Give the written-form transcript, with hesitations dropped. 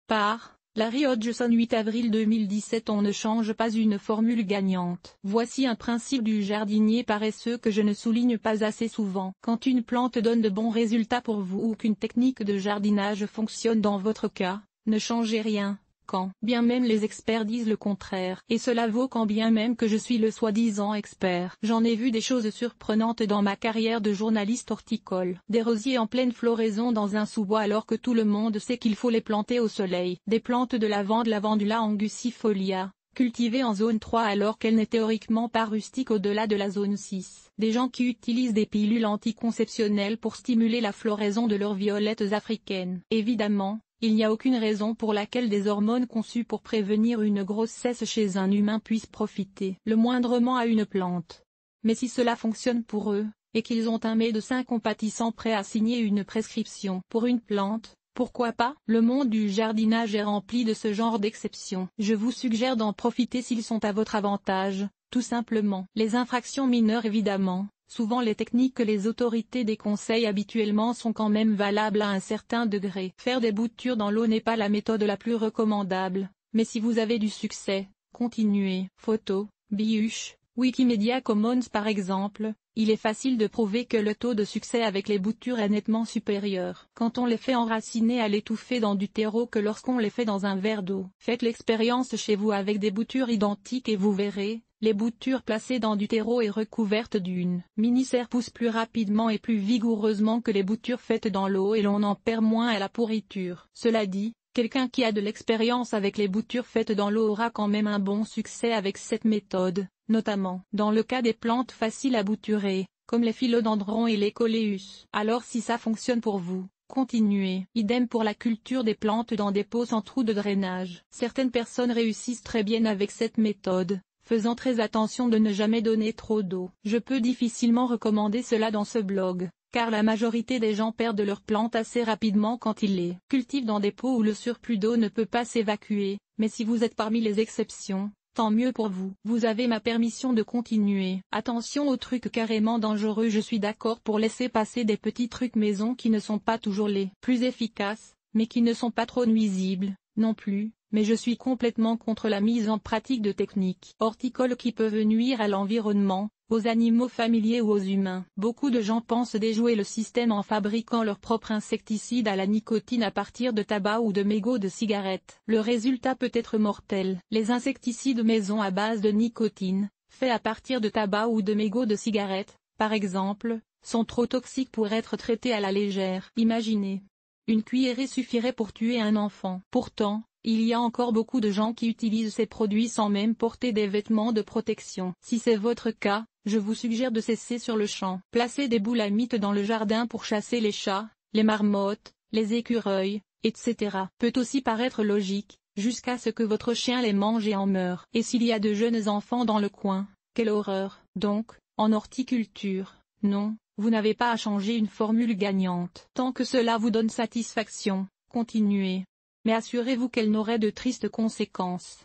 Par Larry Hodgson 8 avril 2017. On ne change pas une formule gagnante. Voici un principe du jardinier paresseux que je ne souligne pas assez souvent. Quand une plante donne de bons résultats pour vous ou qu'une technique de jardinage fonctionne dans votre cas, ne changez rien. Quand bien même les experts disent le contraire. Et cela vaut quand bien même que je suis le soi-disant expert. J'en ai vu des choses surprenantes dans ma carrière de journaliste horticole. Des rosiers en pleine floraison dans un sous-bois alors que tout le monde sait qu'il faut les planter au soleil. Des plantes de lavande Lavandula angustifolia, cultivées en zone 3 alors qu'elles n'est théoriquement pas rustique au-delà de la zone 6. Des gens qui utilisent des pilules anticonceptionnelles pour stimuler la floraison de leurs violettes africaines. Évidemment, il n'y a aucune raison pour laquelle des hormones conçues pour prévenir une grossesse chez un humain puissent profiter le moindrement à une plante. Mais si cela fonctionne pour eux, et qu'ils ont un médecin compatissant prêt à signer une prescription pour une plante, pourquoi pas? Le monde du jardinage est rempli de ce genre d'exceptions. Je vous suggère d'en profiter s'ils sont à votre avantage, tout simplement. Les infractions mineures évidemment. Souvent les techniques que les autorités déconseillent habituellement sont quand même valables à un certain degré. Faire des boutures dans l'eau n'est pas la méthode la plus recommandable, mais si vous avez du succès, continuez. Photo, Biush, Wikimedia Commons par exemple, il est facile de prouver que le taux de succès avec les boutures est nettement supérieur quand on les fait enraciner à l'étouffer dans du terreau que lorsqu'on les fait dans un verre d'eau. Faites l'expérience chez vous avec des boutures identiques et vous verrez. Les boutures placées dans du terreau et recouvertes d'une mini-serre poussent plus rapidement et plus vigoureusement que les boutures faites dans l'eau et l'on en perd moins à la pourriture. Cela dit, quelqu'un qui a de l'expérience avec les boutures faites dans l'eau aura quand même un bon succès avec cette méthode, notamment dans le cas des plantes faciles à bouturer, comme les philodendrons et les coléus. Alors si ça fonctionne pour vous, continuez. Idem pour la culture des plantes dans des pots sans trou de drainage. Certaines personnes réussissent très bien avec cette méthode, faisant très attention de ne jamais donner trop d'eau. Je peux difficilement recommander cela dans ce blog, car la majorité des gens perdent leurs plantes assez rapidement quand ils les cultivent dans des pots où le surplus d'eau ne peut pas s'évacuer, mais si vous êtes parmi les exceptions, tant mieux pour vous. Vous avez ma permission de continuer. Attention aux trucs carrément dangereux. Je suis d'accord pour laisser passer des petits trucs maison qui ne sont pas toujours les plus efficaces, mais qui ne sont pas trop nuisibles, non plus. Mais je suis complètement contre la mise en pratique de techniques horticoles qui peuvent nuire à l'environnement, aux animaux familiers ou aux humains. Beaucoup de gens pensent déjouer le système en fabriquant leur propre insecticide à la nicotine à partir de tabac ou de mégots de cigarettes. Le résultat peut être mortel. Les insecticides maison à base de nicotine, faits à partir de tabac ou de mégots de cigarettes, par exemple, sont trop toxiques pour être traités à la légère. Imaginez. Une cuillerée suffirait pour tuer un enfant. Pourtant, il y a encore beaucoup de gens qui utilisent ces produits sans même porter des vêtements de protection. Si c'est votre cas, je vous suggère de cesser sur le champ. Placez des boules à mythe dans le jardin pour chasser les chats, les marmottes, les écureuils, etc. Peut aussi paraître logique, jusqu'à ce que votre chien les mange et en meure. Et s'il y a de jeunes enfants dans le coin, quelle horreur. Donc, en horticulture, non, vous n'avez pas à changer une formule gagnante. Tant que cela vous donne satisfaction, continuez. Mais assurez-vous qu'elle n'aurait de tristes conséquences.